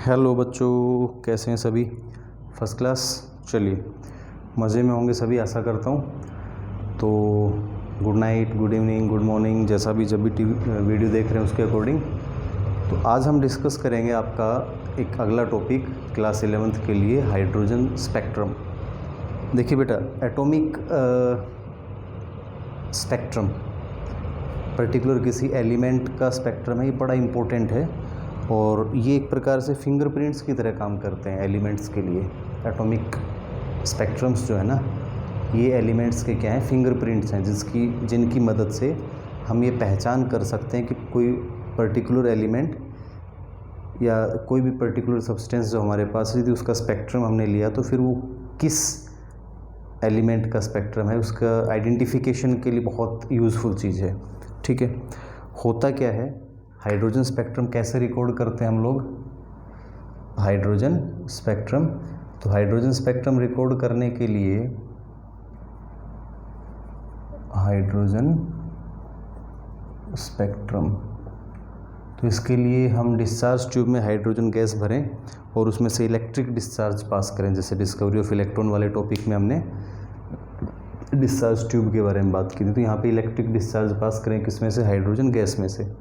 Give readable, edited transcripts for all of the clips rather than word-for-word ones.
Hello बच्चों, कैसे हैं सभी? First class. चलिए, मज़े में होंगे सभी, आशा करता हूँ। तो good night, good evening, good morning, जैसा भी जब भी वीडियो देख रहे हैं उसके अकॉर्डिंग। तो आज हम डिस्कस करेंगे आपका एक अगला टॉपिक क्लास 11th के लिए, हाइड्रोजन स्पेक्ट्रम। देखिए बेटा, एटॉमिक स्पेक्ट्रम पर्टिकुलर किसी एलिमेंट का स्पेक्ट्रम है, ये बड़ा इम्पोर्टेंट है और ये एक प्रकार से फिंगरप्रिंट्स की तरह काम करते हैं एलिमेंट्स के लिए। एटॉमिक स्पेक्ट्रम्स जो है ना, ये एलिमेंट्स के क्या हैं, फिंगरप्रिंट्स हैं, जिनकी मदद से हम ये पहचान कर सकते हैं कि कोई पर्टिकुलर एलिमेंट या कोई भी पर्टिकुलर सब्सटेंस जो हमारे पास है, यदि उसका स्पेक्ट्रम हमने लिया तो फिर वो किस एलिमेंट का स्पेक्ट्रम है, उसका आइडेंटिफिकेशन के लिए बहुत यूज़फुल चीज़ है। ठीक है, होता क्या है, हाइड्रोजन स्पेक्ट्रम कैसे रिकॉर्ड करते हैं हम लोग? हाइड्रोजन स्पेक्ट्रम, तो हाइड्रोजन स्पेक्ट्रम रिकॉर्ड करने के लिए हाइड्रोजन स्पेक्ट्रम, तो इसके लिए हम डिस्चार्ज ट्यूब में हाइड्रोजन गैस भरें और उसमें से इलेक्ट्रिक डिस्चार्ज पास करें। जैसे डिस्कवरी ऑफ इलेक्ट्रॉन वाले टॉपिक में हमने डिस्चार्ज ट्यूब के बारे में बात की थी। तो यहाँ पे इलेक्ट्रिक डिस्चार्ज पास करें, किसमें से? हाइड्रोजन गैस में से।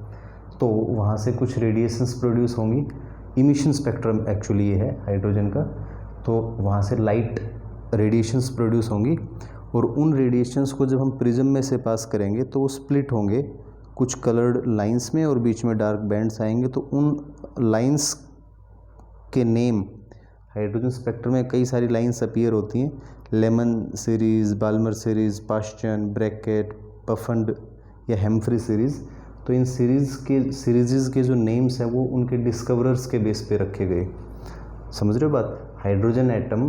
तो वहाँ से कुछ रेडिएशंस प्रोड्यूस होंगी। इमिशन स्पेक्ट्रम एक्चुअली ये है हाइड्रोजन का। तो वहाँ से लाइट रेडिएशंस प्रोड्यूस होंगी और उन रेडिएशंस को जब हम प्रिज्म में से पास करेंगे तो वो स्प्लिट होंगे कुछ कलर्ड लाइंस में और बीच में डार्क बैंड्स आएंगे। तो उन लाइंस के नेम, हाइड्रोजन स्पेक्ट्रम में कई सारी लाइंस अपीयर होती हैं, Lyman series, Balmer series, Paschen, Bracket, Pfund या हेम्फ्री सीरीज़। तो इन सीरीज़ के जो नेम्स हैं वो उनके डिस्कवरर्स के बेस पे रखे गए। समझ रहे हो बात? हाइड्रोजन एटम,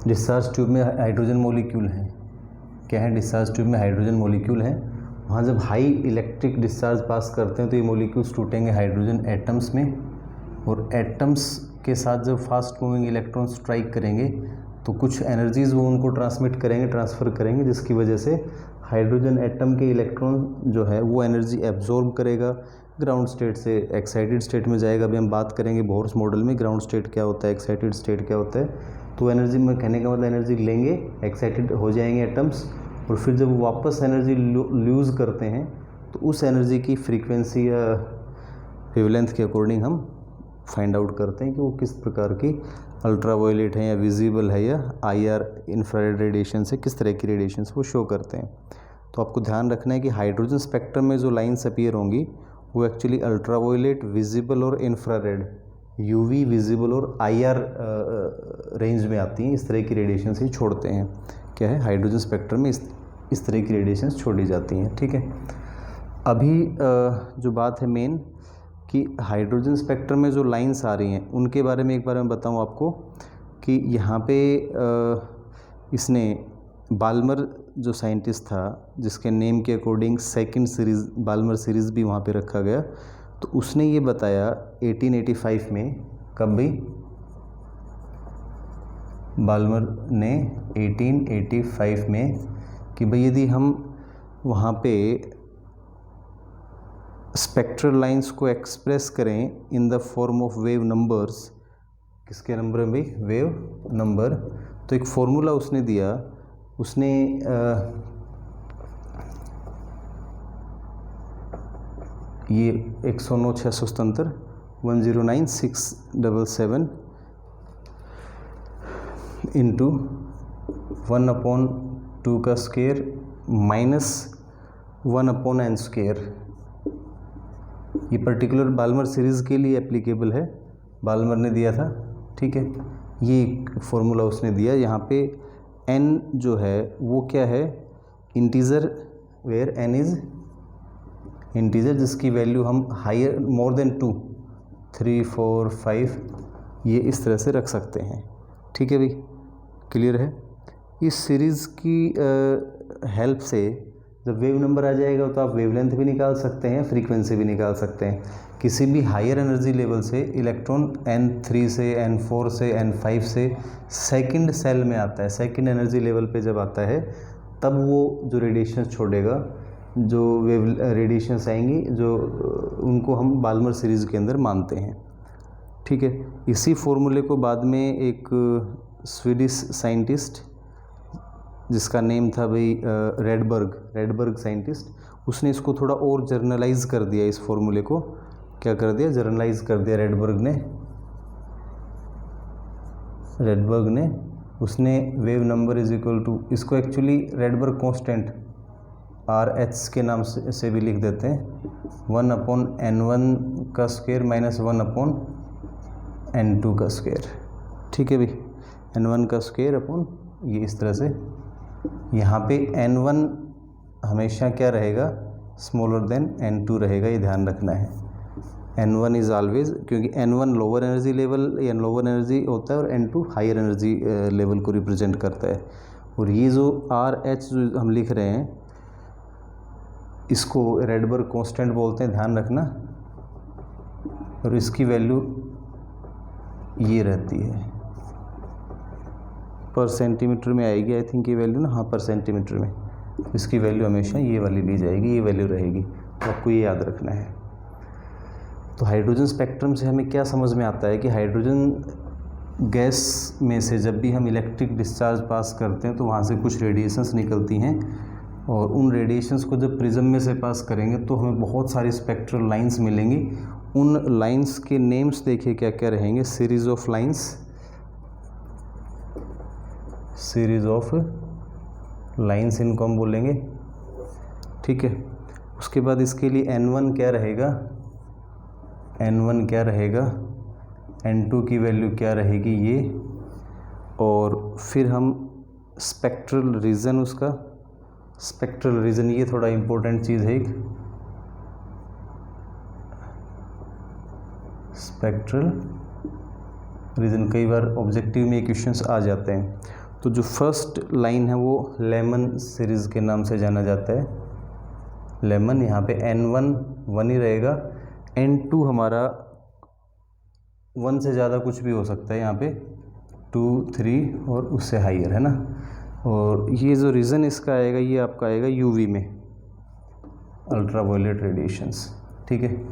डिस्चार्ज ट्यूब में हाइड्रोजन मॉलिक्यूल हैं। क्या है? डिस्चार्ज ट्यूब में हाइड्रोजन मॉलिक्यूल हैं। वहाँ जब हाई इलेक्ट्रिक डिस्चार्ज पास करते हैं तो ये मॉलिक्यूल्स टूटेंगे हाइड्रोजन एटम्स में, और एटम्स के साथ जब फास्ट मूविंग इलेक्ट्रॉन स्ट्राइक करेंगे तो कुछ एनर्जीज़ वो उनको ट्रांसमिट करेंगे, ट्रांसफ़र करेंगे, जिसकी वजह से हाइड्रोजन एटम के इलेक्ट्रॉन जो है वो एनर्जी एब्जॉर्ब करेगा, ग्राउंड स्टेट से एक्साइटेड स्टेट में जाएगा। अभी हम बात करेंगे बोर्स मॉडल में ग्राउंड स्टेट क्या होता है, एक्साइटेड स्टेट क्या होता है। तो एनर्जी में कहने का मतलब एनर्जी लेंगे, एक्साइटेड हो जाएंगे एटम्स, और फिर जब वो वापस एनर्जी लूज़ करते हैं तो उस एनर्जी की फ्रीक्वेंसी या वेवलेंथ के अकॉर्डिंग हम फाइंड आउट करते हैं कि वो किस प्रकार की अल्ट्रावायलेट है या विजिबल है, या IR इंफ्रारेड रेडिएशन से किस तरह की रेडिएशंस वो शो करते हैं। तो आपको ध्यान रखना है कि हाइड्रोजन स्पेक्ट्रम में जो लाइंस अपीयर होंगी वो एक्चुअली अल्ट्रावायलेट, विजिबल और इंफ्रारेड, UV, विजिबल और IR रेंज में आती हैं। इस तरह की रेडिएशन ही छोड़ते हैं। क्या है? हाइड्रोजन स्पेक्ट्रम में इस तरह की रेडिएशन छोड़ी जाती हैं। ठीक है, अभी जो बात है मेन कि हाइड्रोजन स्पेक्ट्रम में जो लाइंस आ रही हैं उनके बारे में एक बार मैं बताऊं आपको कि यहाँ पे इसने बाल्मर जो साइंटिस्ट था, जिसके नेम के according second series Balmer series भी वहाँ पे रखा गया, तो उसने ये बताया 1885 में, कब भी? बाल्मर ने 1885 में, कि भाई यदि हम वहाँ पे स्पेक्ट्रल लाइंस को एक्सप्रेस करें in the form of wave numbers, किसके नंबर में भाई? Wave number. तो एक फॉर्मूला उसने दिया, उसने ये 109 677 109 677 इंटू 1/2 का स्क्वायर माइनस 1/n²। ये पर्टिकुलर बाल्मर सीरीज़ के लिए एप्लीकेबल है, बाल्मर ने दिया था। ठीक है, ये एक फॉर्मूला उसने दिया। यहाँ पे n जो है वो क्या है? Integer, where n is integer, जिसकी वैल्यू हम हायर मोर देन 2, 3, 4, 5 ये इस तरह से रख सकते हैं। ठीक है भाई, क्लियर है? इस सीरीज़ की हेल्प से जब वेव नंबर आ जाएगा तो आप वेवलेंथ भी निकाल सकते हैं, फ्रीक्वेंसी भी निकाल सकते हैं। किसी भी हायर एनर्जी लेवल से इलेक्ट्रॉन N3 से, N4 से, N5 से सेकंड सेल में आता है, सेकंड एनर्जी लेवल पे जब आता है तब वो जो रेडिएशन छोड़ेगा, जो वेव रेडिएशंस आएंगी, जो उनको हम बाल्मर सीरीज़ के अंदर मानते हैं। ठीक है। इसी फॉर्मूले को बाद में एक स्वीडिश साइंटिस्ट जिसका नेम था भाई रेडबर्ग साइंटिस्ट, उसने इसको थोड़ा और जर्नलाइज कर दिया। इस फॉर्मूले को क्या कर दिया, जर्नलाइज कर दिया रेडबर्ग ने उसने wave number is equal to, इसको एक्चुअली रेडबर्ग कांस्टेंट RH के नाम से भी लिख देते हैं, 1/n1 का स्क्वायर माइनस 1/n2 का स्क्वायर। ठीक है भाई, n1 का स्क्वायर अपॉन ये इस तरह से। यहाँ पे n1 हमेशा क्या रहेगा, स्मॉलर देन n2 रहेगा, ये ध्यान रखना है। n1 इज़ ऑलवेज, क्योंकि n1 लोअर एनर्जी लेवल या लोअर एनर्जी होता है और n2 हायर एनर्जी लेवल को रिप्रेजेंट करता है। और ये जो RH जो हम लिख रहे हैं इसको रेडबर्ग कांस्टेंट बोलते हैं, ध्यान रखना। और इसकी वैल्यू ये रहती है, पर सेंटीमीटर में आएगी आई थिंक ये वैल्यू ना, हाँ पर सेंटीमीटर में। इसकी वैल्यू हमेशा ये वाली ली जाएगी, ये वैल्यू रहेगी, तो आपको ये याद रखना है। तो हाइड्रोजन स्पेक्ट्रम से हमें क्या समझ में आता है कि हाइड्रोजन गैस में से जब भी हम इलेक्ट्रिक डिस्चार्ज पास करते हैं तो वहाँ से कुछ रेडिएशंस निकलती हैं, और उन रेडिएशंस को जब प्रिज्म में से पास करेंगे तो हमें बहुत सारी स्पेक्ट्रल लाइंस मिलेंगी। उन लाइंस के नेम्स देखिए क्या क्या रहेंगे, सीरीज ऑफ लाइंस इनको हम बोलेंगे। ठीक है, उसके बाद इसके लिए n1 क्या रहेगा, n2 की वैल्यू क्या रहेगी ये, और फिर हम स्पेक्ट्रल रीजन, उसका स्पेक्ट्रल रीजन ये थोड़ा इम्पोर्टेंट चीज़ है, एक स्पेक्ट्रल रीजन कई बार ऑब्जेक्टिव में क्वेश्चंस आ जाते हैं। तो जो फर्स्ट लाइन है वो लेमन सीरीज़ के नाम से जाना जाता है, लेमन। यहाँ पे n1 1 ही रहेगा, n2 हमारा 1 से ज़्यादा कुछ भी हो सकता है, यहाँ पे 2 3 और उससे हाइयर है ना। और ये जो रीज़न इसका आएगा ये आपका आएगा यूवी में, अल्ट्रावायलेट रेडिएशंस। ठीक है,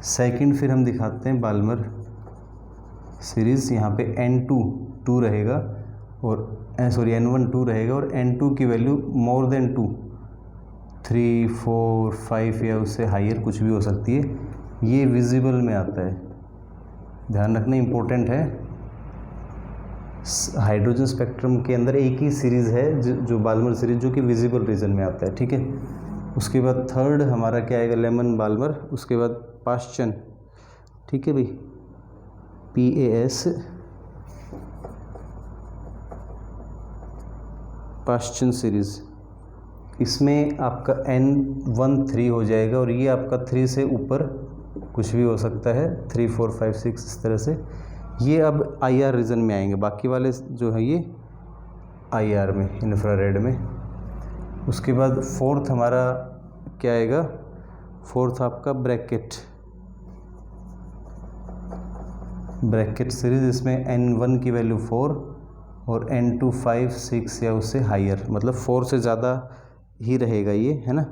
सेकंड फिर हम दिखाते हैं बाल्मर सीरीज़। यहाँ पे n2 2 रहेगा और n1 2 रहेगा, और n2 की वैल्यू मोर देन 2 3 4 5 या उससे हाइयर कुछ भी हो सकती है। ये विजिबल में आता है, ध्यान रखना, इम्पोर्टेंट है। हाइड्रोजन स्पेक्ट्रम के अंदर एक ही सीरीज़ है जो बाल्मर सीरीज, जो कि विजिबल रीजन में आता है। ठीक है, उसके बाद थर्ड हमारा क्या आएगा, लेमन बाल्मर। उसके बाद पाश्चन, ठीक है भाई, PAS पाश्चन सीरीज़। इसमें आपका n1 3 हो जाएगा, और ये आपका 3 से ऊपर कुछ भी हो सकता है, 3 4 5 6 इस तरह से। ये अब IR रीजन में आएंगे, बाकी वाले जो है ये IR में, इंफ्रारेड में। उसके बाद फोर्थ हमारा क्या आएगा, फोर्थ आपका ब्रैकेट सीरीज। इसमें n1 की वैल्यू 4 और n2 5 6 या उससे हाइयर, मतलब 4 से ज़्यादा ही रहेगा ये, है ना,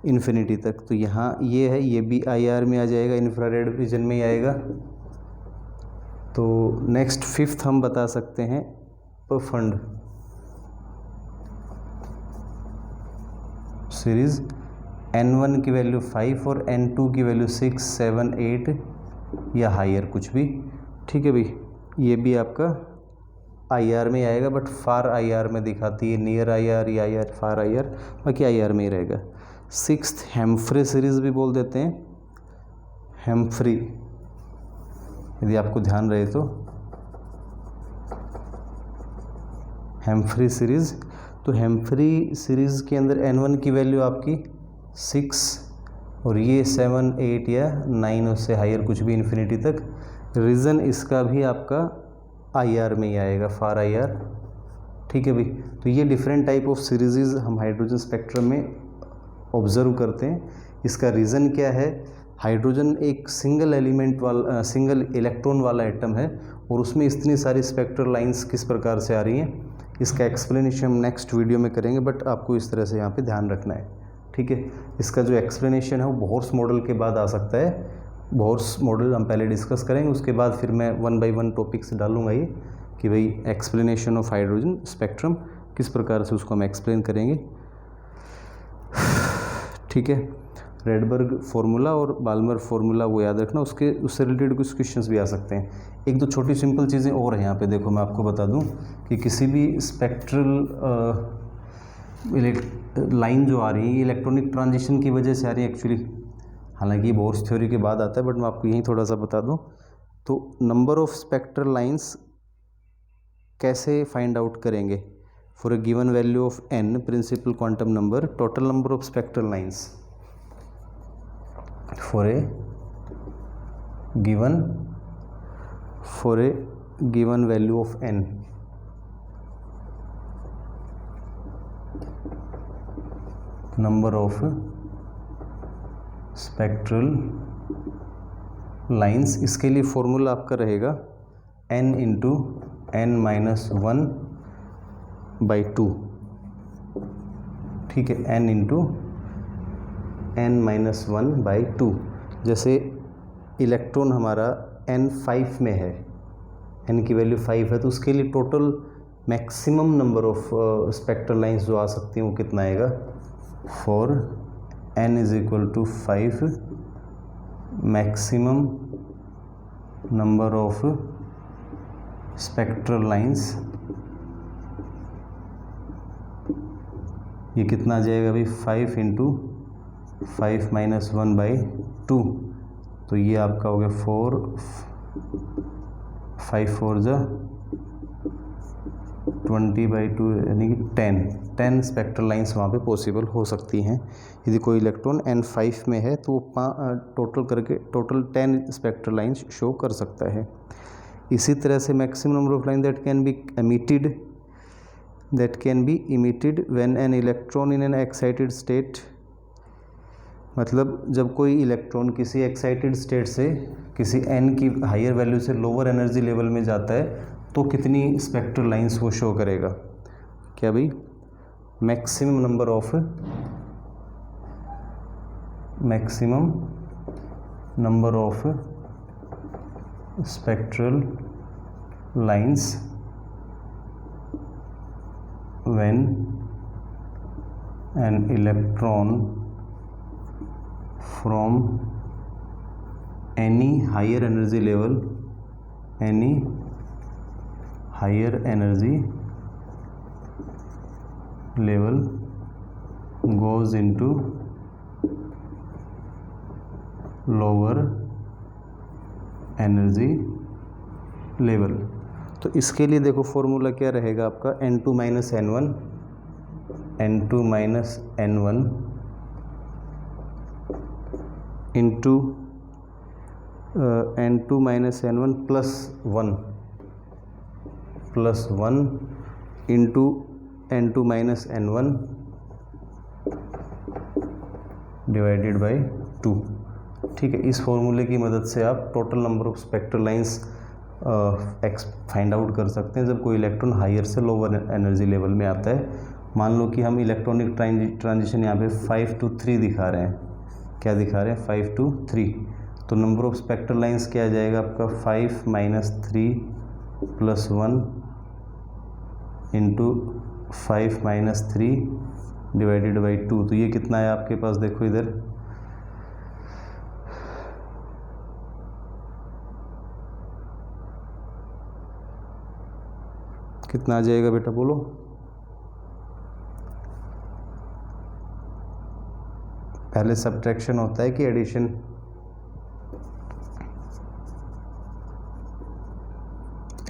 इन्फिनिटी तक। तो यहाँ ये है, ये भी IR में आ जाएगा, इंफ्रारेड रीजन में ही आएगा। तो नेक्स्ट फिफ्थ हम बता सकते हैं प्रफंड सीरीज़। n1 की वैल्यू 5 और n2 की वैल्यू 6 7 8 या हायर कुछ भी। ठीक है भाई, ये भी आपका IR में आएगा, बट फार IR में दिखाती है, नियर IR या IR फार IR, बाकी IR में ही रहेगा। सिक्स्थ हेम्फ्रे सीरीज़ भी बोल देते हैं, हेम्फ्री, यदि आपको ध्यान रहे तो, हेम्फ्री सीरीज़। तो हेम्फ्री सीरीज़ के अंदर n1 की वैल्यू आपकी 6 और ये 7 8 या 9 उससे हायर कुछ भी इन्फिनिटी तक। रीज़न इसका भी आपका IR में ही आएगा, फार IR। ठीक है भाई, तो ये डिफरेंट टाइप ऑफ सीरीज़ हम हाइड्रोजन स्पेक्ट्रम में ऑब्ज़र्व करते हैं। इसका रीज़न क्या है, हाइड्रोजन एक सिंगल इलेक्ट्रॉन वाला एटम है, और उसमें इतनी सारी स्पेक्ट्रल लाइंस किस प्रकार से आ रही हैं, इसका एक्सप्लेनेशन हम नेक्स्ट वीडियो में करेंगे, बट आपको इस तरह से यहाँ पे ध्यान रखना है। ठीक है, इसका जो एक्सप्लेनेशन है वो बोहर्स मॉडल के बाद आ सकता है, बोर्स मॉडल हम पहले डिस्कस करेंगे, उसके बाद फिर मैं 1 बाय 1 टॉपिक से डालूंगा ये कि भाई एक्सप्लेनेशन ऑफ हाइड्रोजन स्पेक्ट्रम किस प्रकार से उसको हम एक्सप्लेन करेंगे। ठीक है, रेडबर्ग फार्मूला और बाल्मर फार्मूला वो याद रखना, उससे रिलेटेड कुछ क्वेश्चंस भी आ सकते हैं। एक दो छोटी सिंपल चीज़ें और हैं यहाँ पे, देखो मैं आपको बता दूं कि किसी भी स्पेक्ट्रल लाइन जो आ रही है इलेक्ट्रॉनिक ट्रांजिशन की वजह से आ रही है एक्चुअली, हालांकि बोर्स थ्योरी के बाद आता है, बट मैं आपको यहीं थोड़ा सा बता दूं। तो नंबर ऑफ स्पेक्ट्रल लाइंस कैसे फाइंड आउट करेंगे? For a given value of n principal quantum number, total number of spectral lines for a given value of n, number of spectral lines, इसके लिए फॉर्मूला आपका रहेगा n into n minus 1/2। ठीक है, n into n minus 1/2। जैसे electron हमारा n5 में है, n की वैल्यू 5 है, तो उसके लिए total maximum number of spectral lines जो आ सकती हैं वो कितना आएगा? For n is equal to 5 maximum number of spectral lines, ये कितना आ जाएगा भाई? 5 इंटू 5 माइनस 1/2, तो ये आपका हो गया 4, 5 4 जा 20/2 यानी कि 10 स्पेक्ट्रल लाइंस वहाँ पे पॉसिबल हो सकती हैं। यदि कोई इलेक्ट्रॉन n5 में है तो टोटल 10 स्पेक्ट्रल लाइंस शो कर सकता है। इसी तरह से maximum number of line that can be emitted when an electron in an excited state, मतलब जब कोई इलेक्ट्रॉन किसी एक्साइटेड स्टेट से किसी n की हायर वैल्यू से लोअर एनर्जी लेवल में जाता है तो कितनी स्पेक्ट्रल लाइंस वो शो करेगा? क्या भाई? Maximum number of spectral lines when an electron from any higher energy level goes into lower energy level। तो इसके लिए देखो फॉर्मूला क्या रहेगा आपका? n2 minus n1 into n2 minus n1 plus 1 into n2 minus n1 divided by 2। ठीक है, इस फॉर्मूले की मदद से आप total number of spectral lines find out कर सकते हैं जब कोई इलेक्ट्रॉन हायर से लोअर एनर्जी लेवल में आता है। मान लो कि हम इलेक्ट्रॉनिक ट्रांजिशन यहाँ पे 5 to 3 दिखा रहे हैं। क्या दिखा रहे हैं? 5 to 3। तो नंबर ऑफ स्पेक्ट्रल लाइंस क्या आ जाएगा आपका? 5 minus 3 plus 1 into 5 minus 3 divided by 2। तो ये कितना है आपके पास? देखो इधर कितना आ जाएगा बेटा, बोलो? पहले सब्ट्रैक्शन होता है कि एडिशन?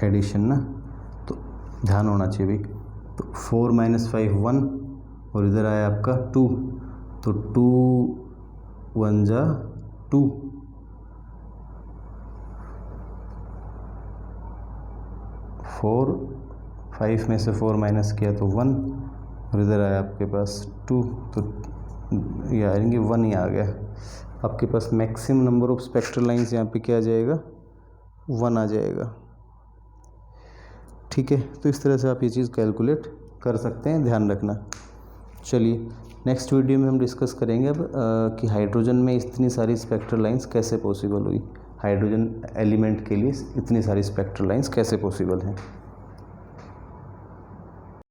एडिशन ना, तो ध्यान होना चाहिए भाई। तो 4 माइनस 5 1 और इधर आया आपका 2, तो 2 1 जा 2, 4 5 में से 4 माइनस किया तो 1 और इधर आया आपके पास 2, तो ये आएंगे 1 ही आ गया आपके पास। Maximum number of spectral lines यहाँ पे क्या आ जाएगा? 1 आ जाएगा। ठीक है, तो इस तरह से आप ये चीज़ कैलकुलेट कर सकते हैं, ध्यान रखना। चलिए नेक्स्ट वीडियो में हम डिस्कस करेंगे अब कि हाइड्रोजन में इतनी सारी स्पेक्ट्रल लाइंस कैसे पॉसिबल हुई, हाइड्रोजन एलिमेंट के लिए इतनी सारी स्पेक्ट्रल लाइंस कैसे पॉसिबल हैं।